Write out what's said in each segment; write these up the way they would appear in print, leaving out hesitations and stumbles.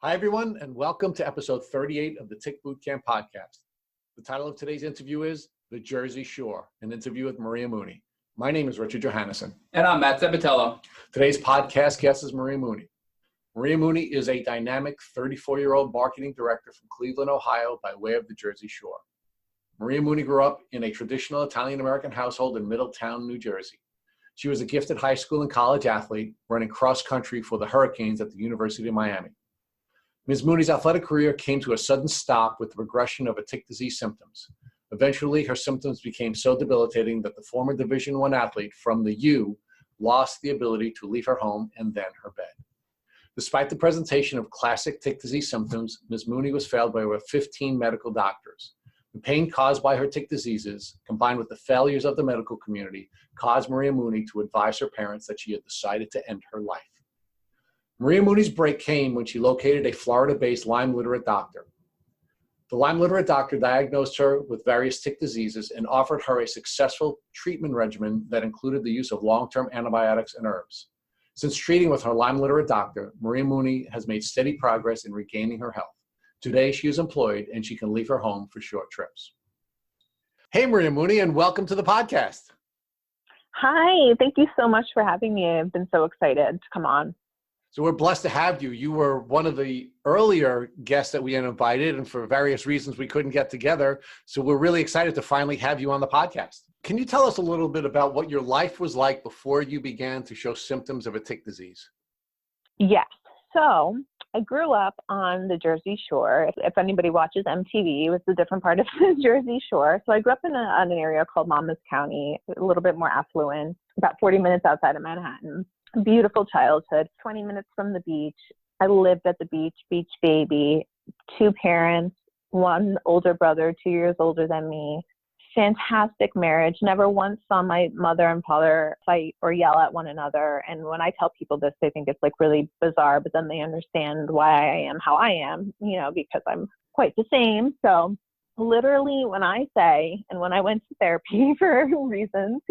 Hi, everyone, and welcome to episode 38 of the Tick Bootcamp podcast. The title of today's interview is The Jersey Shore, an interview with Maria Mooney. My name is Richard Johannesson. And I'm Matt Zepatello. Today's podcast guest is Maria Mooney. Maria Mooney is a dynamic 34-year-old marketing director from Cleveland, Ohio, by way of the Jersey Shore. Maria Mooney grew up in a traditional Italian-American household in Middletown, New Jersey. She was a gifted high school and college athlete, running cross-country for the Hurricanes at the University of Miami. Ms. Mooney's athletic career came to a sudden stop with the progression of a tick disease symptoms. Eventually, her symptoms became so debilitating that the former Division I athlete from the U lost the ability to leave her home and then her bed. Despite the presentation of classic tick disease symptoms, Ms. Mooney was failed by over 15 medical doctors. The pain caused by her tick diseases, combined with the failures of the medical community, caused Maria Mooney to advise her parents that she had decided to end her life. Maria Mooney's break came when she located a Florida-based Lyme Literate Doctor. The Lyme Literate Doctor diagnosed her with various tick diseases and offered her a successful treatment regimen that included the use of long-term antibiotics and herbs. Since treating with her Lyme Literate Doctor, Maria Mooney has made steady progress in regaining her health. Today, she is employed and she can leave her home for short trips. Hey, Maria Mooney, and welcome to the podcast. Hi, thank you so much for having me. I've been so excited to come on. So we're blessed to have you. You were one of the earlier guests that we had invited, and for various reasons we couldn't get together. So we're really excited to finally have you on the podcast. Can you tell us a little bit about what your life was like before you began to show symptoms of a tick disease? Yes. So I grew up on the Jersey Shore. If anybody watches MTV, it was a different part of the Jersey Shore. So I grew up in an area called Monmouth County, a little bit more affluent, about 40 minutes outside of Manhattan. Beautiful childhood, 20 minutes from the beach. I lived at the beach, beach baby, 2 parents, 1 older brother, 2 years older than me. Fantastic marriage. Never once saw my mother and father fight or yell at one another. And when I tell people this, they think it's like really bizarre, but then they understand why I am how I am, because I'm quite the same. So literally when I say, and when I went to therapy for reasons,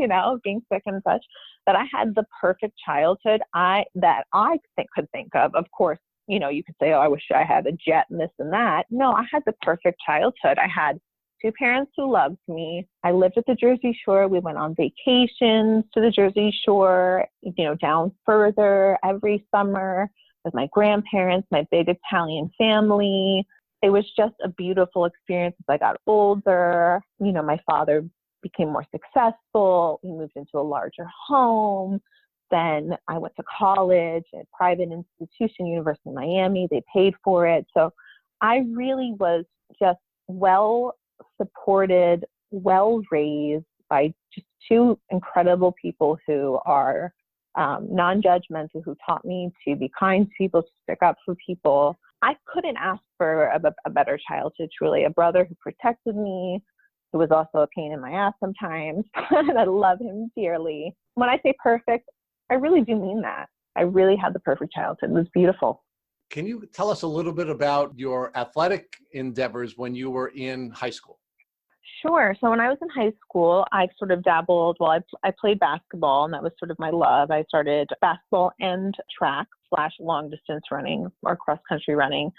being sick and such, that I had the perfect childhood that I could think of. Of course, you could say, oh, I wish I had a jet and this and that. No, I had the perfect childhood. I had 2 parents who loved me. I lived at the Jersey Shore. We went on vacations to the Jersey Shore, down further every summer with my grandparents, my big Italian family. It was just a beautiful experience as I got older. My father became more successful. We moved into a larger home. Then I went to college at a private institution, University of Miami. They paid for it. So I really was just well supported, well raised by just 2 incredible people who are non-judgmental, who taught me to be kind to people, to stick up for people. I couldn't ask for a better childhood, truly. A brother who protected me, who was also a pain in my ass sometimes, and I love him dearly. When I say perfect, I really do mean that. I really had the perfect childhood. It was beautiful. Can you tell us a little bit about your athletic endeavors when you were in high school? Sure. So when I was in high school, I sort of dabbled. Well, I played basketball, and that was sort of my love. I started basketball and track / long distance running or cross country running,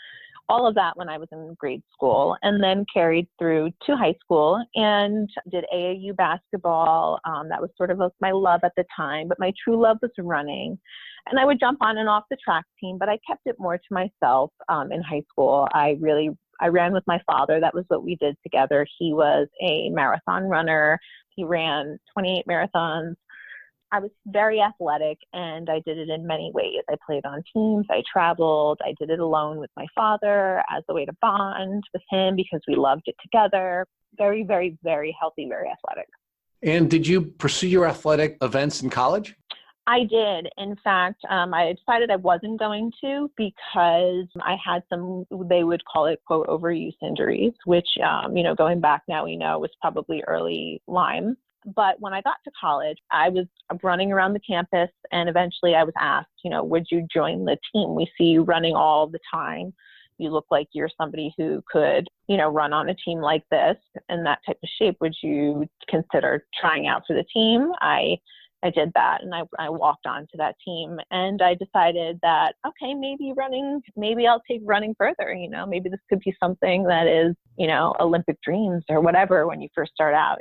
all of that when I was in grade school, and then carried through to high school and did AAU basketball. That was sort of my love at the time, but my true love was running. And I would jump on and off the track team, but I kept it more to myself. In high school, I ran with my father. That was what we did together. He was a marathon runner. He ran 28 marathons. I was very athletic, and I did it in many ways. I played on teams. I traveled. I did it alone with my father as a way to bond with him because we loved it together. Very, very, very healthy, very athletic. And did you pursue your athletic events in college? I did. In fact, I decided I wasn't going to because I had some, they would call it, quote, overuse injuries, which, going back now, we know was probably early Lyme. But when I got to college, I was running around the campus, and eventually I was asked, would you join the team? We see you running all the time. You look like you're somebody who could, run on a team like this in that type of shape. Would you consider trying out for the team? I I did that, and I walked on to that team, and I decided that, okay, maybe I'll take running further, maybe this could be something that is, Olympic dreams or whatever when you first start out.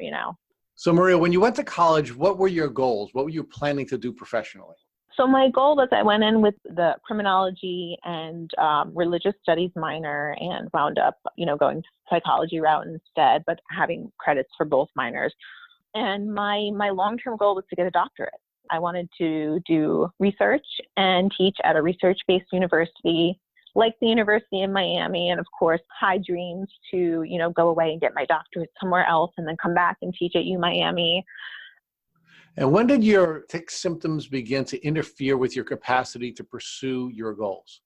So Maria, when you went to college, what were your goals? What were you planning to do professionally? So my goal was I went in with the criminology and religious studies minor and wound up, going to psychology route instead, but having credits for both minors. And my long-term goal was to get a doctorate. I wanted to do research and teach at a research-based university, like the University in Miami, and of course, high dreams to, go away and get my doctorate somewhere else and then come back and teach at Miami. And when did your tick symptoms begin to interfere with your capacity to pursue your goals?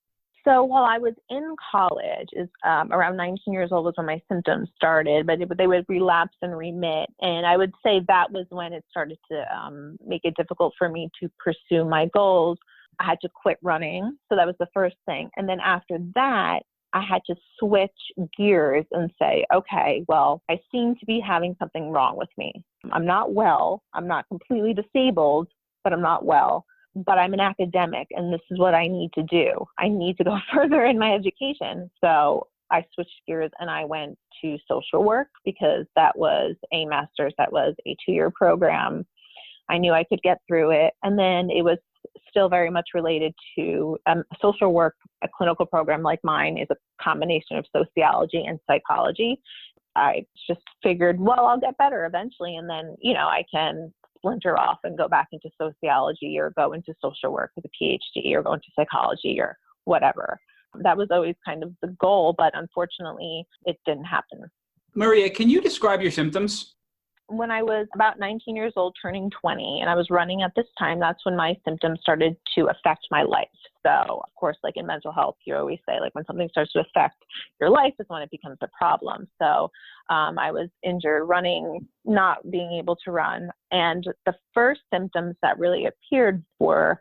So while I was in college, around 19 years old was when my symptoms started, but they would relapse and remit. And I would say that was when it started to make it difficult for me to pursue my goals. I had to quit running. So that was the first thing. And then after that, I had to switch gears and say, okay, well, I seem to be having something wrong with me. I'm not well. I'm not completely disabled, but I'm not well. But I'm an academic, and this is what I need to do. I need to go further in my education. So I switched gears and I went to social work because that was a master's, that was a 2-year program. I knew I could get through it. And then it was still very much related to social work. A clinical program like mine is a combination of sociology and psychology. I just figured, well, I'll get better eventually. And then, I can splinter off and go back into sociology or go into social work with a PhD or go into psychology or whatever. That was always kind of the goal, but unfortunately it didn't happen. Maria, can you describe your symptoms? When I was about 19 years old, turning 20, and I was running at this time, that's when my symptoms started to affect my life. So, of course, like in mental health, you always say, like, when something starts to affect your life is when it becomes a problem. So I was injured running, not being able to run. And the first symptoms that really appeared were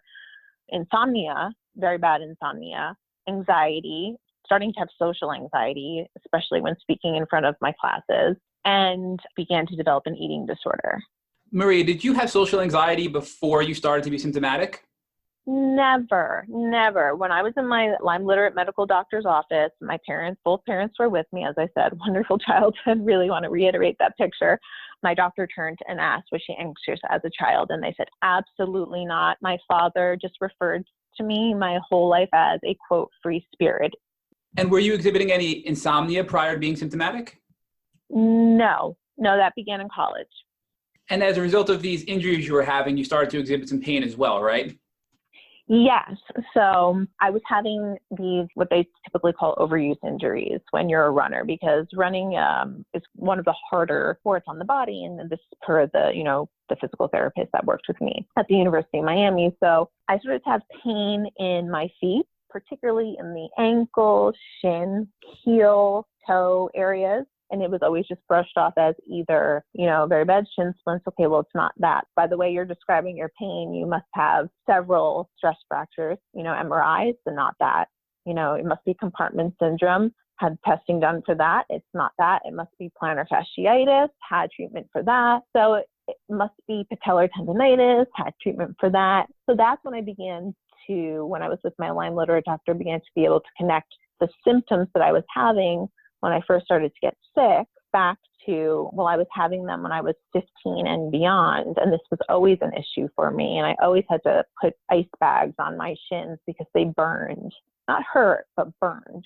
insomnia, very bad insomnia, anxiety, starting to have social anxiety, especially when speaking in front of my classes, and began to develop an eating disorder. Maria, did you have social anxiety before you started to be symptomatic? Never. When I was in my Lyme Literate medical doctor's office, both parents were with me, as I said, wonderful childhood, really want to reiterate that picture. My doctor turned and asked, was she anxious as a child? And they said, absolutely not. My father just referred to me my whole life as a, quote, free spirit. And were you exhibiting any insomnia prior to being symptomatic? No, that began in college. And as a result of these injuries you were having, you started to exhibit some pain as well, right? Yes. So I was having these, what they typically call overuse injuries when you're a runner, because running is one of the harder sports on the body. And this per the physical therapist that worked with me at the University of Miami. So I started to have pain in my feet, particularly in the ankle, shin, heel, toe areas. And it was always just brushed off as either, very bad shin splints. Okay, well, it's not that. By the way you're describing your pain, you must have several stress fractures, MRIs, and not that. It must be compartment syndrome. Had testing done for that. It's not that. It must be plantar fasciitis. Had treatment for that. So it must be patellar tendonitis. Had treatment for that. So that's when I began to, when I was with my Lyme Literate doctor, began to be able to connect the symptoms that I was having when I first started to get sick back to, well, I was having them when I was 15 and beyond. And this was always an issue for me. And I always had to put ice bags on my shins because they burned. Not hurt, but burned.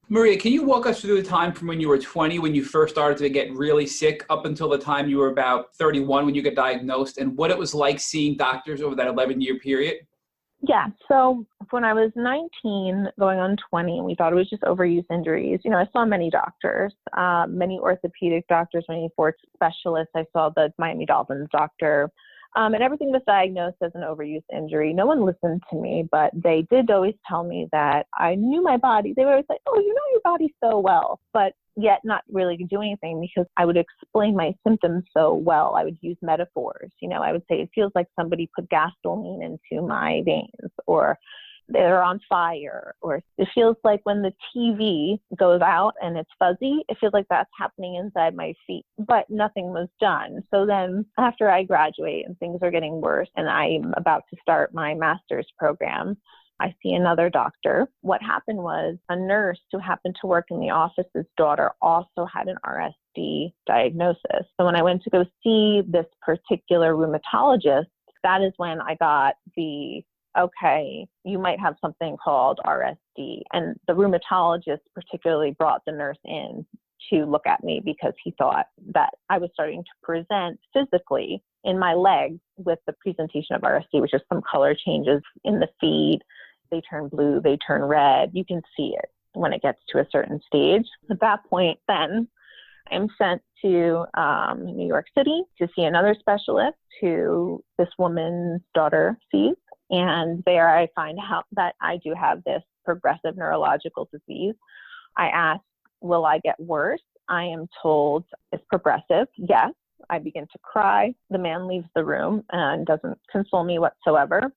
Maria, can you walk us through the time from when you were 20, when you first started to get really sick, up until the time you were about 31 when you got diagnosed, and what it was like seeing doctors over that 11-year period? Yeah. So when I was 19, going on 20, we thought it was just overuse injuries. I saw many doctors, many orthopedic doctors, many sports specialists. I saw the Miami Dolphins doctor, and everything was diagnosed as an overuse injury. No one listened to me, but they did always tell me that I knew my body. They were always like, oh, you know your body so well, but yet not really do anything, because I would explain my symptoms so well. I would use metaphors. I would say, it feels like somebody put gasoline into my veins, or, they're on fire, or it feels like when the TV goes out and it's fuzzy, it feels like that's happening inside my feet, but nothing was done. So then after I graduate and things are getting worse and I'm about to start my master's program, I see another doctor. What happened was a nurse who happened to work in the office's daughter also had an RSD diagnosis. So when I went to go see this particular rheumatologist, that is when I got the, okay, you might have something called RSD. And the rheumatologist particularly brought the nurse in to look at me because he thought that I was starting to present physically in my legs with the presentation of RSD, which is some color changes in the feet. They turn blue, they turn red. You can see it when it gets to a certain stage. At that point, then I'm sent to New York City to see another specialist who this woman's daughter sees. And there I find out that I do have this progressive neurological disease. I ask, will I get worse? I am told it's progressive. Yes. I begin to cry. The man leaves the room and doesn't console me whatsoever.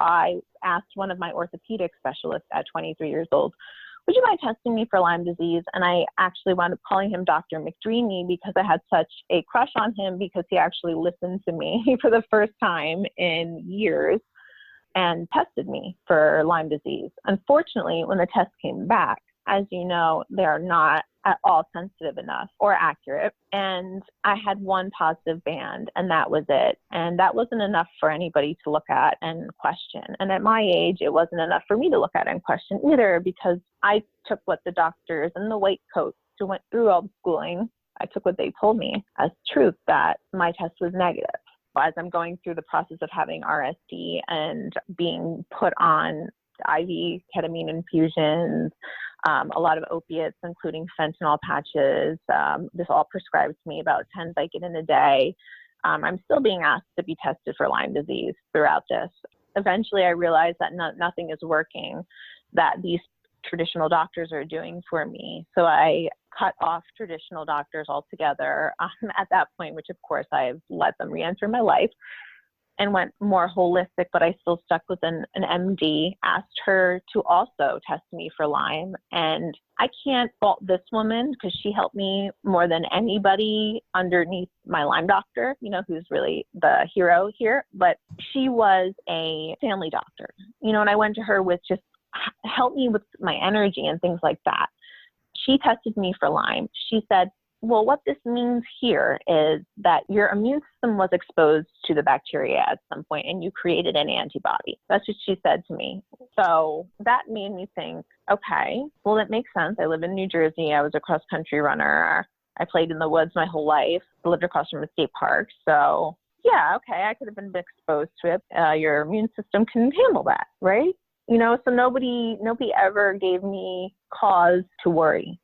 I asked one of my orthopedic specialists at 23 years old, would you mind testing me for Lyme disease? And I actually wound up calling him Dr. McDreamy because I had such a crush on him because he actually listened to me for the first time in years and tested me for Lyme disease. Unfortunately, when the test came back, as you know, they are not at all sensitive enough or accurate. And I had one positive band, and that was it. And that wasn't enough for anybody to look at and question. And at my age, it wasn't enough for me to look at and question either, because I took what the doctors and the white coats who went through all the schooling, I took what they told me as truth, that my test was negative. As I'm going through the process of having RSD and being put on IV ketamine infusions, a lot of opiates, including fentanyl patches. This all prescribed to me about 10 Vicodin a day. I'm still being asked to be tested for Lyme disease throughout this. Eventually, I realized that nothing is working that these traditional doctors are doing for me. So I cut off traditional doctors altogether at that point, which of course I've let them re-enter my life, and went more holistic, but I still stuck with an MD, asked her to also test me for Lyme. And I can't fault this woman because she helped me more than anybody underneath my Lyme doctor, who's really the hero here. But she was a family doctor, and I went to her with just help me with my energy and things like that. She tested me for Lyme. She said, well, what this means here is that your immune system was exposed to the bacteria at some point and you created an antibody. That's what she said to me. So that made me think, okay, well, that makes sense. I live in New Jersey. I was a cross-country runner. I played in the woods my whole life. I lived across from a state park. So yeah, okay, I could have been exposed to it. Your immune system can handle that, right? So nobody ever gave me cause to worry.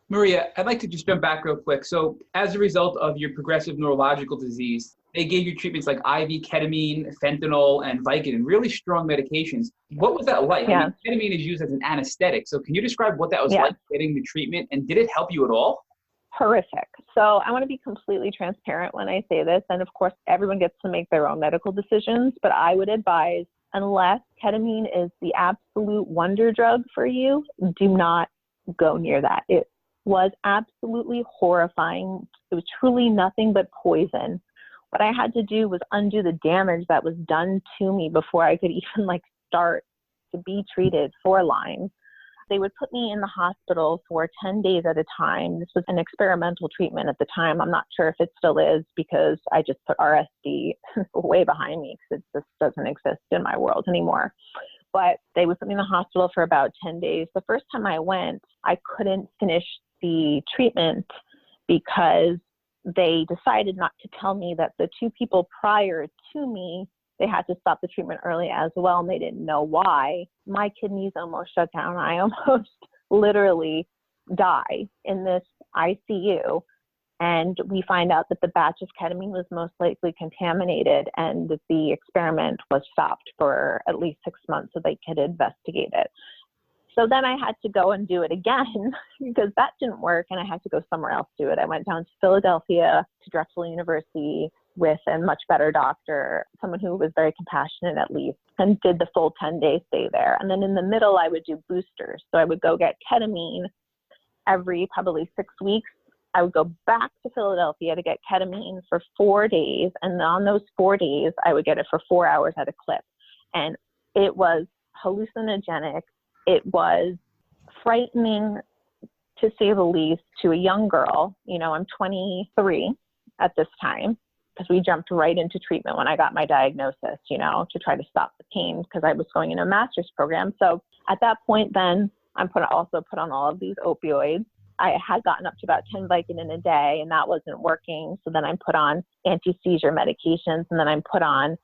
Maria, I'd like to just jump back real quick. So as a result of your progressive neurological disease, they gave you treatments like IV ketamine, fentanyl, and Vicodin, really strong medications. What was that like? Yeah. Ketamine is used as an anesthetic. So can you describe what that was like getting the treatment, and did it help you at all? Horrific. So I want to be completely transparent when I say this. And of course, everyone gets to make their own medical decisions, but I would advise, unless ketamine is the absolute wonder drug for you, do not go near that. It was absolutely horrifying. It was truly nothing but poison. What I had to do was undo the damage that was done to me before I could even start to be treated for Lyme. They would put me in the hospital for 10 days at a time. This was an experimental treatment at the time. I'm not sure if it still is, because I just put RSD way behind me because it just doesn't exist in my world anymore. But they would put me in the hospital for about 10 days. The first time I went, I couldn't finish the treatment because they decided not to tell me that the two people prior to me, they had to stop the treatment early as well, and they didn't know why. My kidneys almost shut down. I almost literally die in this ICU. And we find out that the batch of ketamine was most likely contaminated, and that the experiment was stopped for at least 6 months so they could investigate it. So then I had to go and do it again because that didn't work, and I had to go somewhere else to do it. I went down to Philadelphia to Drexel University with a much better doctor, someone who was very compassionate at least, and did the full 10-day stay there. And then in the middle, I would do boosters. So I would go get ketamine every probably 6 weeks. I would go back to Philadelphia to get ketamine for 4 days. And on those 4 days, I would get it for 4 hours at a clip. And it was hallucinogenic. It was frightening, to say the least, to a young girl. You know, I'm 23 at this time, because we jumped right into treatment when I got my diagnosis, you know, to try to stop the pain, because I was going in a master's program. So at that point, then I'm also put on all of these opioids. I had gotten up to about 10 Vicodin a day, and that wasn't working. So then I'm put on anti-seizure medications, and then I'm put on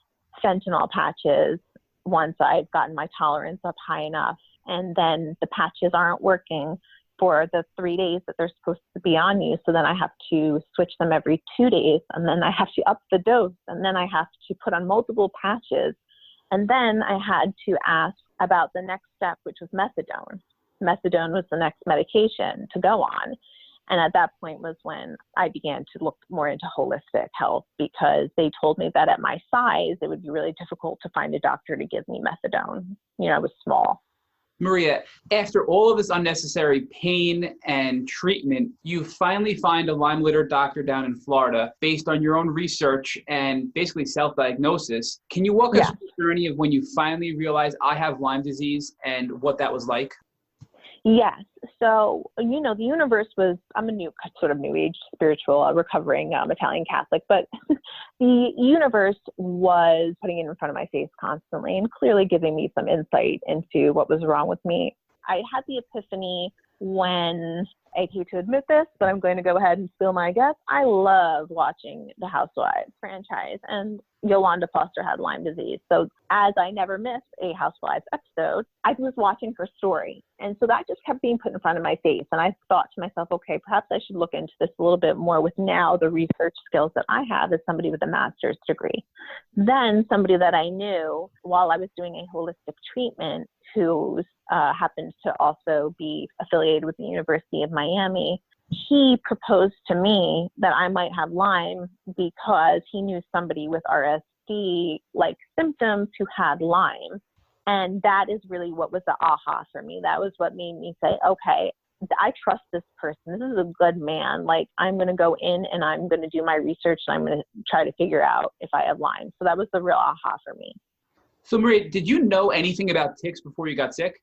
fentanyl patches once I've gotten my tolerance up high enough. And then the patches aren't working for the 3 days that they're supposed to be on you. So then I have to switch them every 2 days, and then I have to up the dose, and then I have to put on multiple patches. And then I had to ask about the next step, which was methadone. Methadone was the next medication to go on. And at that point was when I began to look more into holistic health, because they told me that at my size, it would be really difficult to find a doctor to give me methadone. You know, I was small. Maria, after all of this unnecessary pain and treatment, you finally find a Lyme Literate doctor down in Florida based on your own research and basically self-diagnosis. Can you walk us through the journey of when you finally realized I have Lyme disease and what that was like? Yes. So, you know, the universe was, I'm a new age spiritual, recovering Italian Catholic, but the universe was putting it in front of my face constantly and clearly giving me some insight into what was wrong with me. I had the epiphany when, I hate to admit this, but I'm going to go ahead and spill my guts. I love watching the Housewives franchise, and Yolanda Foster had Lyme disease. So as I never missed a Housewives episode, I was watching her story. And so that just kept being put in front of my face. And I thought to myself, okay, perhaps I should look into this a little bit more with now the research skills that I have as somebody with a master's degree. Then somebody that I knew while I was doing a holistic treatment, who happened to also be affiliated with the University of Miami, he proposed to me that I might have Lyme because he knew somebody with RSD-like symptoms who had Lyme. And that is really what was the aha for me. That was what made me say, okay, I trust this person. This is a good man. Like, I'm going to go in and I'm going to do my research and I'm going to try to figure out if I have Lyme. So that was the real aha for me. So Maria, did you know anything about ticks before you got sick?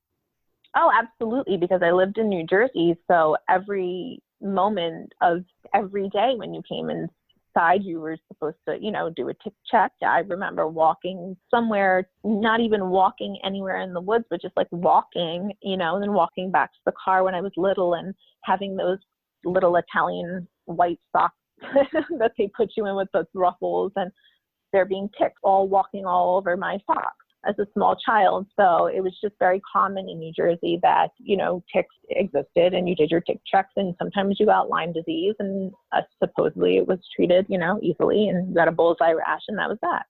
Oh, absolutely, because I lived in New Jersey. So every moment of every day when you came inside, you were supposed to, you know, do a tick check. I remember walking somewhere, not even walking anywhere in the woods, but just like walking, you know, and then walking back to the car when I was little and having those little Italian white socks that they put you in with the ruffles, and there being ticks all walking all over my socks as a small child. So it was just very common in New Jersey that, you know, ticks existed and you did your tick checks, and sometimes you got Lyme disease, and supposedly it was treated, you know, easily, and you got a bullseye rash, and that was that.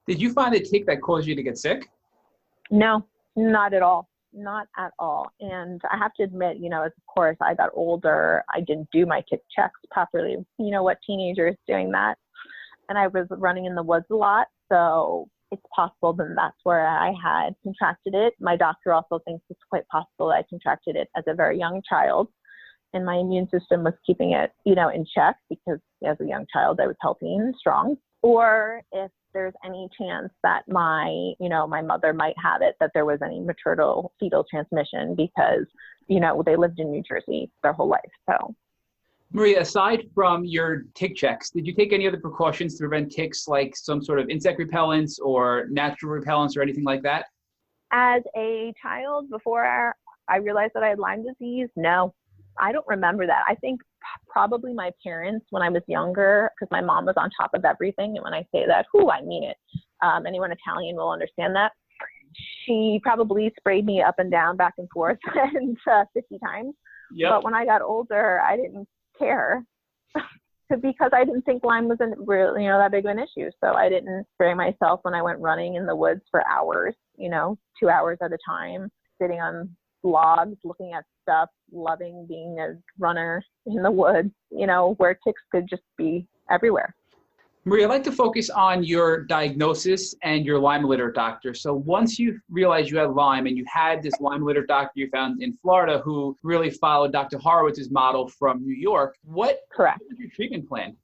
Did you find a tick that caused you to get sick? No, not at all. Not at all. And I have to admit, you know, as of course I got older, I didn't do my tick checks properly. You know what, teenagers doing that. And I was running in the woods a lot. So it's possible that that's where I had contracted it. My doctor also thinks it's quite possible that I contracted it as a very young child, and my immune system was keeping it, you know, in check, because as a young child I was healthy and strong. Or if there's any chance that my mother might have it, that there was any maternal fetal transmission, because, you know, they lived in New Jersey their whole life. So. Maria, aside from your tick checks, did you take any other precautions to prevent ticks, like some sort of insect repellents or natural repellents or anything like that? As a child, before I realized that I had Lyme disease, no, I don't remember that. I think probably my parents, when I was younger, because my mom was on top of everything. And when I say that, I mean it. Anyone Italian will understand that. She probably sprayed me up and down, back and forth, and 50 times. Yep. But when I got older, I didn't care because I didn't think Lyme was really, you know, that big of an issue. So I didn't spray myself when I went running in the woods for hours, you know, 2 hours at a time, sitting on logs, looking at stuff, loving being a runner in the woods, you know, where ticks could just be everywhere. Maria, I'd like to focus on your diagnosis and your Lyme Literate Doctor. So once you realized you had Lyme and you had this Lyme Literate Doctor you found in Florida who really followed Dr. Horowitz's model from New York, what Correct. was your treatment plan?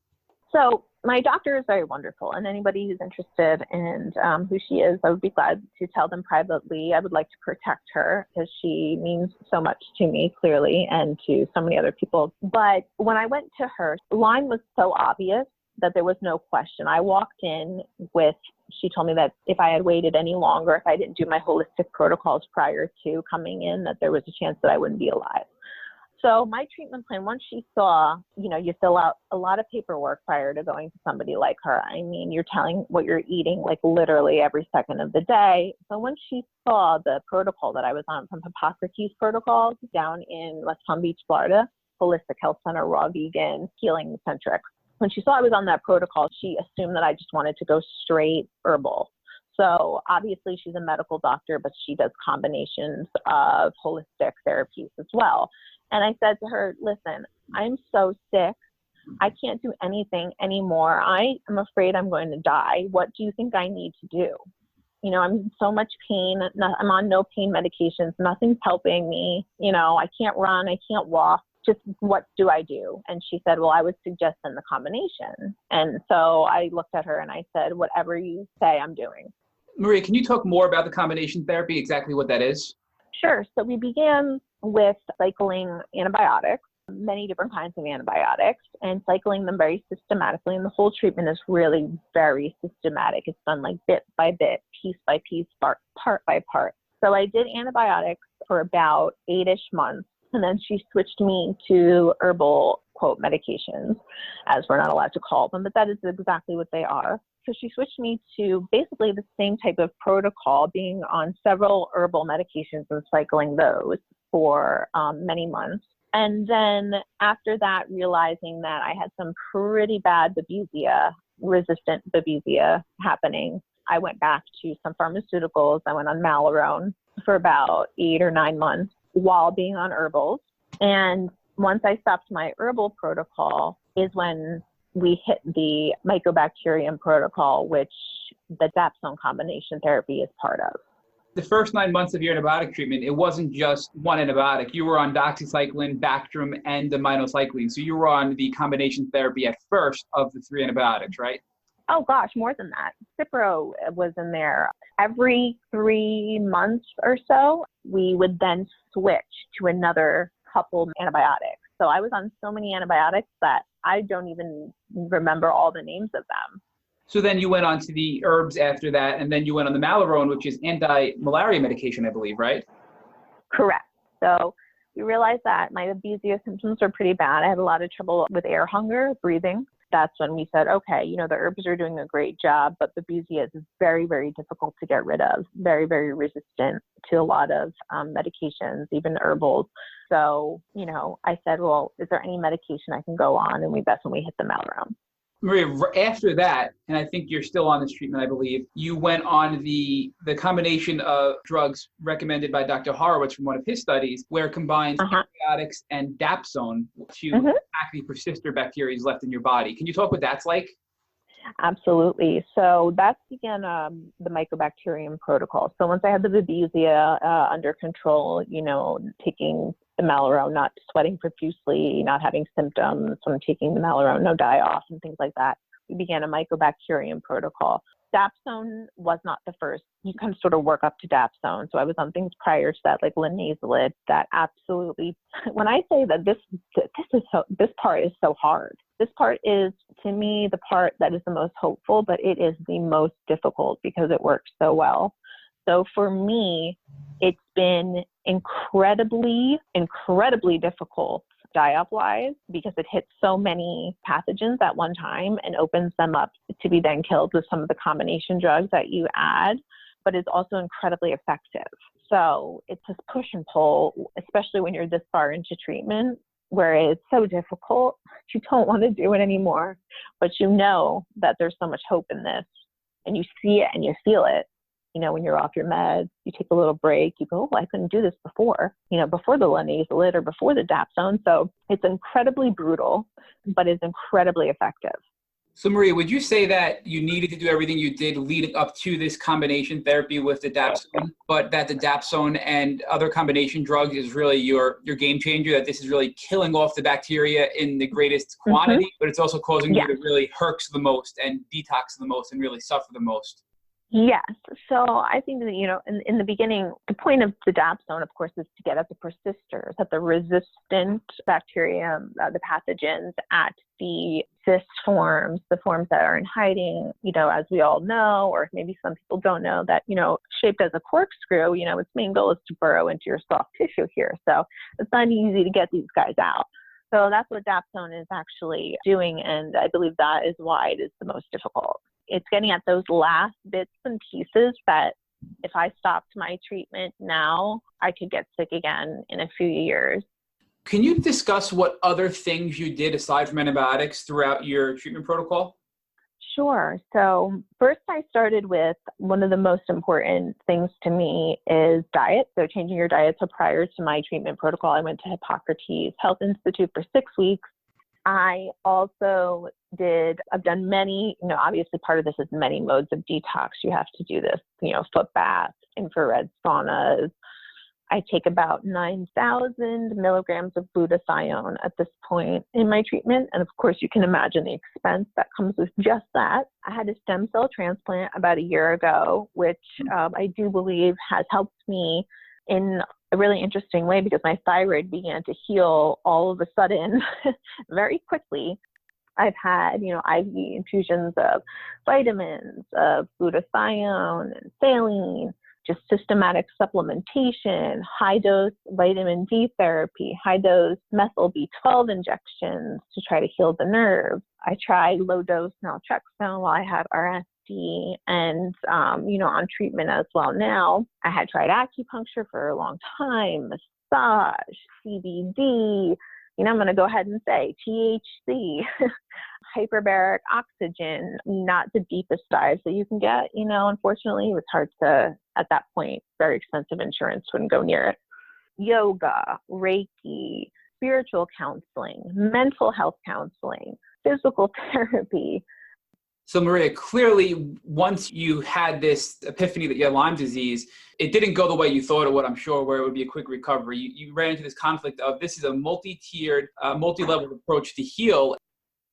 So my doctor is very wonderful, and anybody who's interested in who she is, I would be glad to tell them privately. I would like to protect her because she means so much to me, clearly, and to so many other people. But when I went to her, Lyme was so obvious that there was no question. I walked in with, she told me that if I had waited any longer, if I didn't do my holistic protocols prior to coming in, that there was a chance that I wouldn't be alive. So my treatment plan, once she saw, you fill out a lot of paperwork prior to going to somebody like her. I mean, you're telling what you're eating, like literally every second of the day. So once she saw the protocol that I was on from Hippocrates protocols down in West Palm Beach, Florida, Holistic Health Center, raw vegan, healing centric. When she saw I was on that protocol, she assumed that I just wanted to go straight herbal. So obviously she's a medical doctor, but she does combinations of holistic therapies as well. And I said to her, listen, I'm so sick. I can't do anything anymore. I am afraid I'm going to die. What do you think I need to do? I'm in so much pain. I'm on no pain medications. Nothing's helping me. I can't run. I can't walk. Just what do I do? And she said, well, I would suggest in the combination. And so I looked at her and I said, whatever you say, I'm doing. Maria, can you talk more about the combination therapy, exactly what that is? Sure. So we began with cycling antibiotics, many different kinds of antibiotics, and cycling them very systematically. And the whole treatment is really very systematic. It's done like bit by bit, piece by piece, part by part. So I did antibiotics for about 8-ish months. And then she switched me to herbal, quote, medications, as we're not allowed to call them, but that is exactly what they are. So she switched me to basically the same type of protocol, being on several herbal medications and cycling those for many months. And then after that, realizing that I had some pretty bad babesia, resistant babesia happening, I went back to some pharmaceuticals. I went on Malarone for about 8 or 9 months while being on herbals. And once I stopped my herbal protocol is when we hit the mycobacterium protocol, which the dapsone combination therapy is part of. The first 9 months of your antibiotic treatment, it wasn't just one antibiotic. You were on doxycycline, Bactrim, and the minocycline. So you were on the combination therapy at first of the 3 antibiotics, right? Oh gosh, more than that. Cipro was in there. Every 3 months or so, we would then switch to another couple antibiotics. So I was on so many antibiotics that I don't even remember all the names of them. So then you went on to the herbs after that, and then you went on the Malarone, which is anti-malaria medication, I believe, right? Correct. So we realized that my babesia symptoms were pretty bad. I had a lot of trouble with air hunger, breathing. That's when we said, okay, the herbs are doing a great job, but babesia is very, very difficult to get rid of, very, very resistant to a lot of medications, even herbals. So, I said, well, is there any medication I can go on? And that's when we hit the Malarone. Maria, after that, and I think you're still on this treatment, I believe, you went on the combination of drugs recommended by Dr. Horowitz from one of his studies, where it combines antibiotics and dapsone to attack the persister bacteria left in your body. Can you talk what that's like? Absolutely. So that began the mycobacterium protocol. So once I had the babesia under control, taking the Malarone, not sweating profusely, not having symptoms from taking the Malarone, no die-off and things like that, we began a mycobacterium protocol. Dapsone was not the first. You can sort of work up to dapsone. So I was on things prior to that, like linezolid, that absolutely, when I say that this part is so hard. This part is, to me, the part that is the most hopeful, but it is the most difficult because it works so well. So for me, it's been incredibly, incredibly difficult die-off-wise because it hits so many pathogens at one time and opens them up to be then killed with some of the combination drugs that you add, but it's also incredibly effective. So it's this push and pull, especially when you're this far into treatment, where it's so difficult, you don't want to do it anymore, but you know that there's so much hope in this, and you see it and you feel it. When you're off your meds, you take a little break, you go, oh, I couldn't do this before, before the linezolid or before the dapsone. So it's incredibly brutal, but it's incredibly effective. So Maria, would you say that you needed to do everything you did leading up to this combination therapy with the dapsone, but that the dapsone and other combination drugs is really your game changer, that this is really killing off the bacteria in the greatest quantity, but it's also causing you to really herx the most and detox the most and really suffer the most? Yes. So I think that, in the beginning, the point of the dapsone, of course, is to get at the persisters, at the resistant bacteria, the pathogens, at the cyst forms, the forms that are in hiding, as we all know, or maybe some people don't know that, shaped as a corkscrew, its main goal is to burrow into your soft tissue here. So it's not easy to get these guys out. So that's what dapsone is actually doing. And I believe that is why it is the most difficult. It's getting at those last bits and pieces that if I stopped my treatment now, I could get sick again in a few years. Can you discuss what other things you did aside from antibiotics throughout your treatment protocol? Sure. So first I started with one of the most important things to me is diet. So changing your diet. So prior to my treatment protocol, I went to Hippocrates Health Institute for 6 weeks. I also I've done many, obviously part of this is many modes of detox. You have to do this, foot baths, infrared saunas. I take about 9,000 milligrams of glutathione at this point in my treatment. And of course, you can imagine the expense that comes with just that. I had a stem cell transplant about a year ago, which I do believe has helped me in a really interesting way because my thyroid began to heal all of a sudden very quickly. I've had, IV infusions of vitamins, of glutathione and saline, just systematic supplementation, high-dose vitamin D therapy, high-dose methyl B12 injections to try to heal the nerves. I tried low-dose naltrexone while I had RSD and, on treatment as well now. I had tried acupuncture for a long time, massage, CBD, I'm going to go ahead and say THC, hyperbaric oxygen, not the deepest dives that you can get. Unfortunately, it was hard to, at that point, very expensive insurance wouldn't go near it. Yoga, Reiki, spiritual counseling, mental health counseling, physical therapy. So Maria, clearly, once you had this epiphany that you had Lyme disease, it didn't go the way you thought it would, I'm sure, where it would be a quick recovery. You ran into this conflict of this is a multi-tiered, multi-level approach to heal.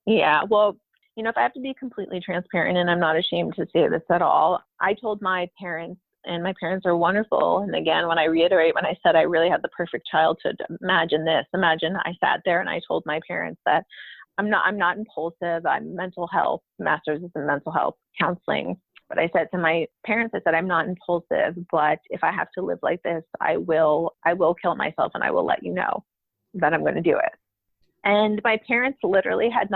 Yeah, well, if I have to be completely transparent, and I'm not ashamed to say this at all, I told my parents, and my parents are wonderful. And again, when I said I really had the perfect childhood, imagine this. Imagine I sat there and I told my parents that I'm not impulsive. I'm mental health, master's in mental health counseling. But I said to my parents, I'm not impulsive, but if I have to live like this, I will kill myself and I will let you know that I'm going to do it. And my parents literally had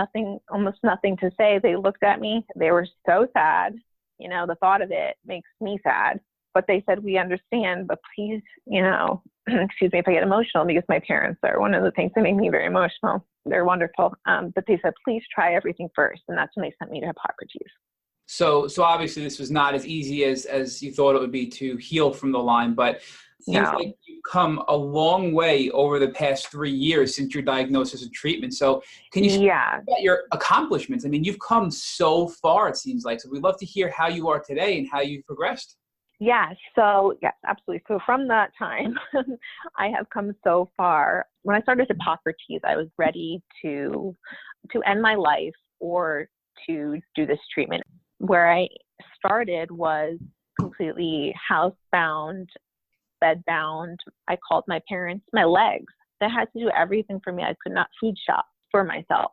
almost nothing to say. They looked at me. They were so sad. The thought of it makes me sad. But they said, we understand, but please, excuse me if I get emotional because my parents are one of the things that make me very emotional. They're wonderful. But they said, please try everything first. And that's when they sent me to Hippocrates. So obviously this was not as easy as you thought it would be to heal from the Lyme, but it seems like you've come a long way over the past 3 years since your diagnosis and treatment. So can you speak about your accomplishments? I mean, you've come so far, it seems like. So we'd love to hear how you are today and how you've progressed. Yes. So yes, absolutely. So from that time, I have come so far. When I started Hippocrates, I was ready to end my life or to do this treatment. Where I started was completely housebound, bedbound. I called my parents my legs. They had to do everything for me. I could not food shop for myself.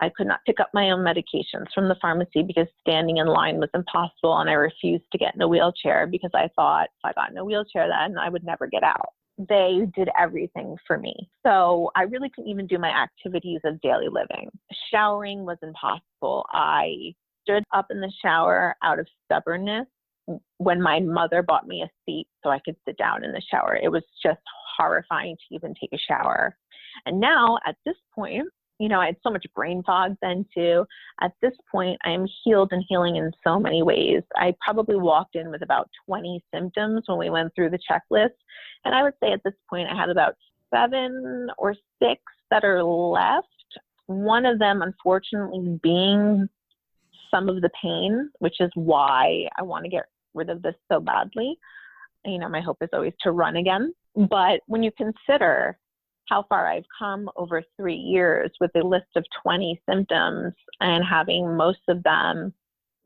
I could not pick up my own medications from the pharmacy because standing in line was impossible, and I refused to get in a wheelchair because I thought if I got in a wheelchair then I would never get out. They did everything for me. So I really couldn't even do my activities of daily living. Showering was impossible. I stood up in the shower out of stubbornness when my mother bought me a seat so I could sit down in the shower. It was just horrifying to even take a shower. And now at this point, I had so much brain fog then too. At this point, I am healed and healing in so many ways. I probably walked in with about 20 symptoms when we went through the checklist. And I would say at this point, I had about 7 or 6 that are left. One of them, unfortunately, being some of the pain, which is why I want to get rid of this so badly. You know, my hope is always to run again. But when you consider how far I've come over 3 years with a list of 20 symptoms and having most of them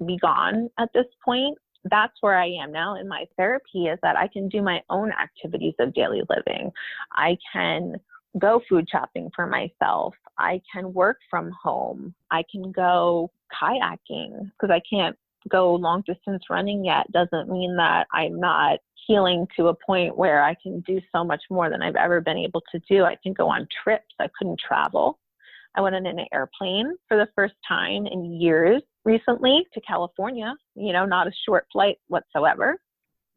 be gone at this point, that's where I am now in my therapy, is that I can do my own activities of daily living. I can go food shopping for myself. I can work from home. I can go kayaking, because I can't go long distance running yet. Doesn't mean that I'm not healing to a point where I can do so much more than I've ever been able to do. I can go on trips. I couldn't travel. I went on an airplane for the first time in years recently to California, you know, not a short flight whatsoever.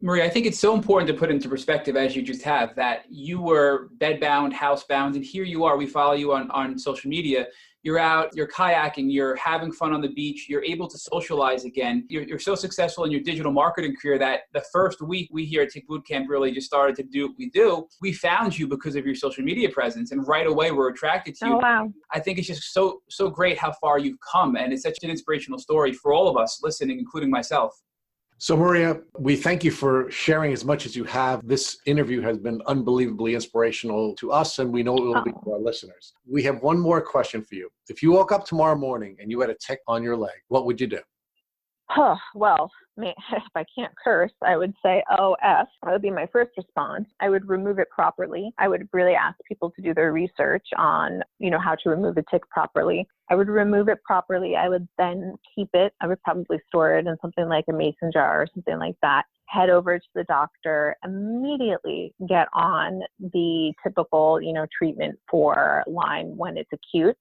Maria, I think it's so important to put into perspective, as you just have, that you were bedbound, housebound, and here you are. We follow you on social media. You're out, you're kayaking, you're having fun on the beach, you're able to socialize again. You're so successful in your digital marketing career that the first week we here at Tick Bootcamp really just started to do what we do. We found you because of your social media presence, and right away we're attracted to you. Oh, wow. I think it's just so great how far you've come, and it's such an inspirational story for all of us listening, including myself. So Maria, we thank you for sharing as much as you have. This interview has been unbelievably inspirational to us, and we know it will be to our listeners. We have one more question for you. If you woke up tomorrow morning and you had a tick on your leg, what would you do? Well, if I can't curse, I would say OF. That would be my first response. I would remove it properly. I would really ask people to do their research on, you know, how to remove a tick properly. I would remove it properly. I would then keep it. I would probably store it in something like a mason jar or something like that. Head over to the doctor, immediately get on the typical, you know, treatment for Lyme when it's acute.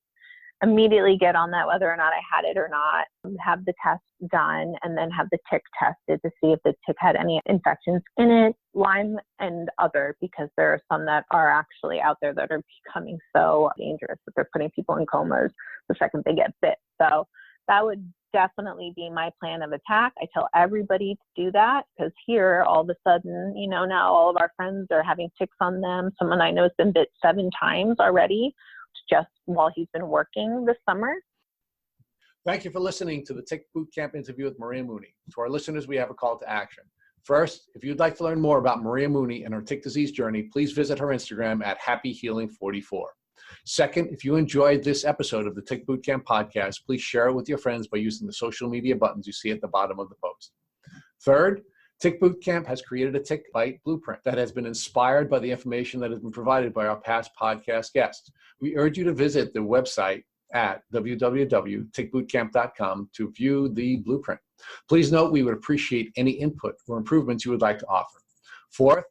Immediately get on that, whether or not I had it or not, have the test done, and then have the tick tested to see if the tick had any infections in it, Lyme and other, because there are some that are actually out there that are becoming so dangerous that they're putting people in comas the second they get bit. So that would definitely be my plan of attack. I tell everybody to do that, because here, all of a sudden, you know, now all of our friends are having ticks on them. Someone I know has been bit 7 times already, just while he's been working this summer. Thank you for listening to the Tick Bootcamp interview with Maria Mooney. To our listeners, we have a call to action. First, if you'd like to learn more about Maria Mooney and her tick disease journey, please visit her Instagram at happyhealing44. Second, if you enjoyed this episode of the Tick Bootcamp podcast, please share it with your friends by using the social media buttons you see at the bottom of the post. Third, Tick Bootcamp has created a tick bite blueprint that has been inspired by the information that has been provided by our past podcast guests. We urge you to visit the website at www.tickbootcamp.com to view the blueprint. Please note we would appreciate any input or improvements you would like to offer. Fourth,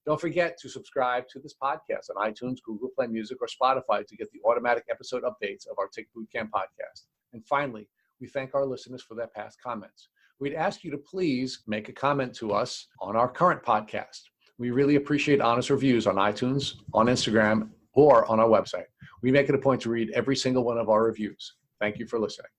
don't forget to subscribe to this podcast on iTunes, Google Play Music, or Spotify to get the automatic episode updates of our Tick Bootcamp podcast. And finally, we thank our listeners for their past comments. We'd ask you to please make a comment to us on our current podcast. We really appreciate honest reviews on iTunes, on Instagram, or on our website. We make it a point to read every single one of our reviews. Thank you for listening.